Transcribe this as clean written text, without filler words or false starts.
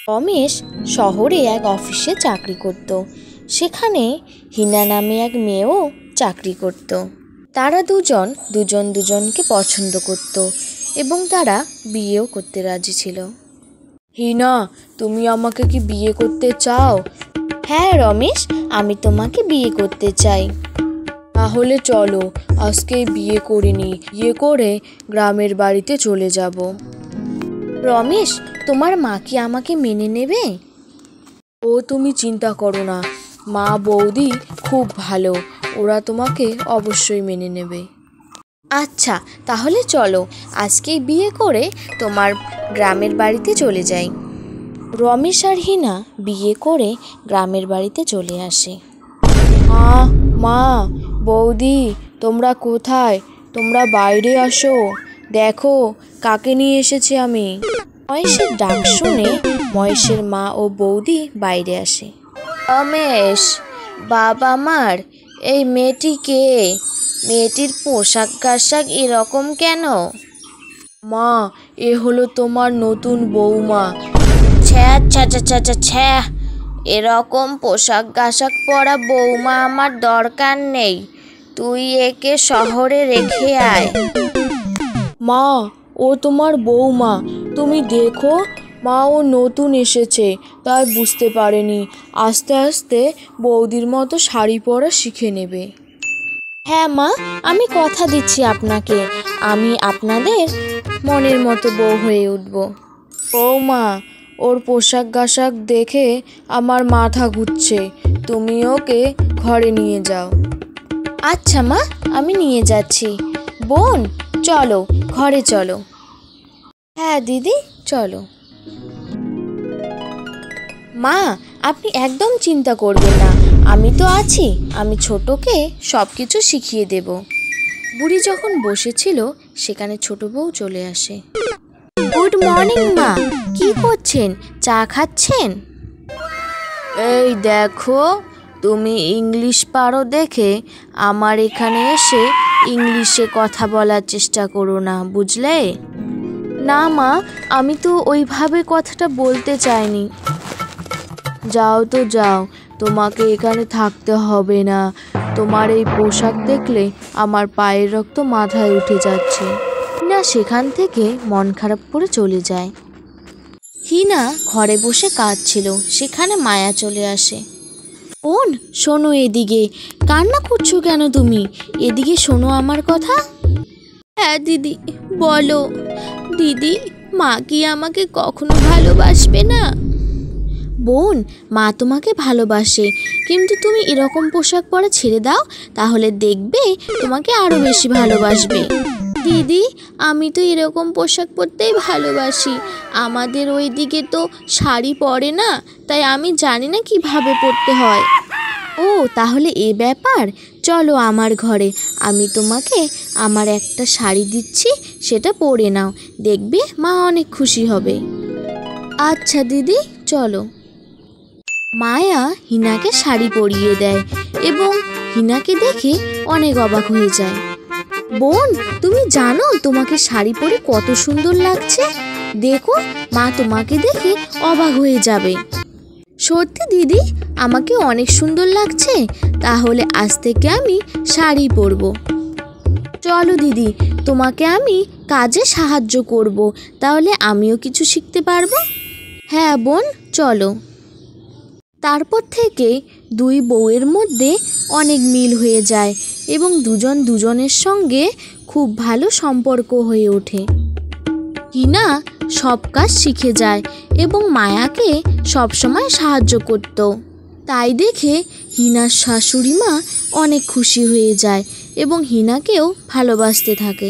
রমেশ শহরে এক অফিসে চাকরি করত। সেখানে হিনা নামে এক মেয়েও চাকরি করত। তারা দুজন দুজনকে পছন্দ করত এবং তারা বিয়েও করতে রাজি ছিল। হিনা, তুমি আমাকে কি বিয়ে করতে চাও? হ্যাঁ রমেশ, আমি তোমাকে বিয়ে করতে চাই। তাহলে চলো আজকে বিয়ে করে নিই, বিয়ে করে গ্রামের বাড়িতে চলে যাব। রমেশ, তোমার মা কি আমাকে মেনে নেবে? ও তুমি চিন্তা করো না, মা বৌদি খুব ভালো, ওরা তোমাকে অবশ্যই মেনে নেবে। আচ্ছা তাহলে চলো আজকেই বিয়ে করে তোমার গ্রামের বাড়িতে চলে যাই। রমেশ আর হিনা বিয়ে করে গ্রামের বাড়িতে চলে আসে। মা, বৌদি, তোমরা কোথায়? তোমরা বাইরে আসো, দেখো কাকে নিয়ে এসেছি আমি। মহেশের ডাক শুনে মহেশের মা ও বৌদি বাইরে আসে। রমেশ, বাবা আমার, এই মেয়েটি কে? মেয়েটির পোশাক আশাক এরকম কেন? মা, এ হলো তোমার নতুন বৌমা। ছ্যা ছ্যা ছ্যা ছ্যা ছ্যা, এরকম পোশাক আশাক পরা বৌমা আমার দরকার নেই, তুই একে শহরে রেখে আয়। মা, ও তোমার বৌমা, তুমি দেখো মা, ও নতুন এসেছে তাই বুঝতে পারেনি, আস্তে আস্তে বৌদির মতো শাড়ি পরা শিখে নেবে। হ্যাঁ মা, আমি কথা দিচ্ছি আপনাকে, আমি আপনাদের মনের মতো বউ হয়ে উঠব। বৌমা, ওর পোশাক আশাক দেখে আমার মাথা ঘুরছে, তুমি ওকে ঘরে নিয়ে যাও। আচ্ছা মা, আমি নিয়ে যাচ্ছি। বোন চলো ঘরে চলো। হ্যাঁ দিদি চলো। মা, আপনি একদম চিন্তা করবেন না, আমি তো আছি, আমি ছোটকে সব কিছু শিখিয়ে দেব। বুড়ি যখন বসেছিল সেখানে ছোট বউ চলে আসে। গুড মর্নিং মা, কি করছেন? চা খাচ্ছেন? এই দেখো, তুমি ইংলিশ পারো দেখে আমার এখানে এসে ইংলিশে কথা বলার চেষ্টা করো না, বুঝলে? না মা, আমি তো ওইভাবে কথাটা বলতে চাইনি। যাও তো যাও, তোমাকে এখানে থাকতে হবে না, তোমার এই পোশাক দেখলে আমার পায়ের রক্ত মাথায় উঠে যাচ্ছে। হিনা সেখান থেকে মন খারাপ করে চলে যায়। হিনা ঘরে বসে কাঁদছিল, সেখানে মায়া চলে আসে। বোন শোনো, এদিকে কান্না করছো কেন তুমি? এদিকে শোনো আমার কথা। হ্যাঁ দিদি বলো। দিদি, মা কি আমাকে কখনো ভালোবাসবে না? বোন, মা তোমাকে ভালোবাসে, কিন্তু তুমি এরকম পোশাক পরা ছেড়ে দাও, তাহলে দেখবে তোমাকে আরো বেশি ভালোবাসবে। দিদি, আমি তো এরকম পোশাক পরতেই ভালোবাসি, আমাদের ওই দিকে তো শাড়ি পরে না, তাই আমি জানি না কিভাবে পরতে হয়। ও তাহলে এ ব্যাপার, চলো আমার ঘরে, আমি তোমাকে আমার একটা শাড়ি দিচ্ছি, সেটা পরে নাও, দেখবে মা অনেক খুশি হবে। আচ্ছা দিদি চলো। মায়া হিনাকে শাড়ি পরিয়ে দেয় এবং হিনাকে দেখে অনেক অবাক হয়ে যায়। বোন, তুমি জানো তোমাকে শাড়ি পরে কত সুন্দর লাগছে, দেখো মা তোমাকে দেখে অবাক হয়ে যাবে। সত্যি দিদি, আমাকে অনেক সুন্দর লাগছে, তাহলে আজ থেকে আমি শাড়ি পরবো। চলো দিদি, তোমাকে আমি কাজে সাহায্য করব, তাহলে আমিও কিছু শিখতে পারবো। হ্যাঁ বোন চলো। তারপর থেকে দুই বউয়ের মধ্যে অনেক মিল হয়ে যায় এবং দুজন দুজনের সঙ্গে খুব ভালো সম্পর্ক হয়ে ওঠে। হিনা সব কাজ শিখে যায় এবং মায়াকে সবসময় সাহায্য করত। তাই দেখে হিনার শাশুড়ি মা অনেক খুশি হয়ে যায় এবং হিনাকেও ভালোবাসতে থাকে।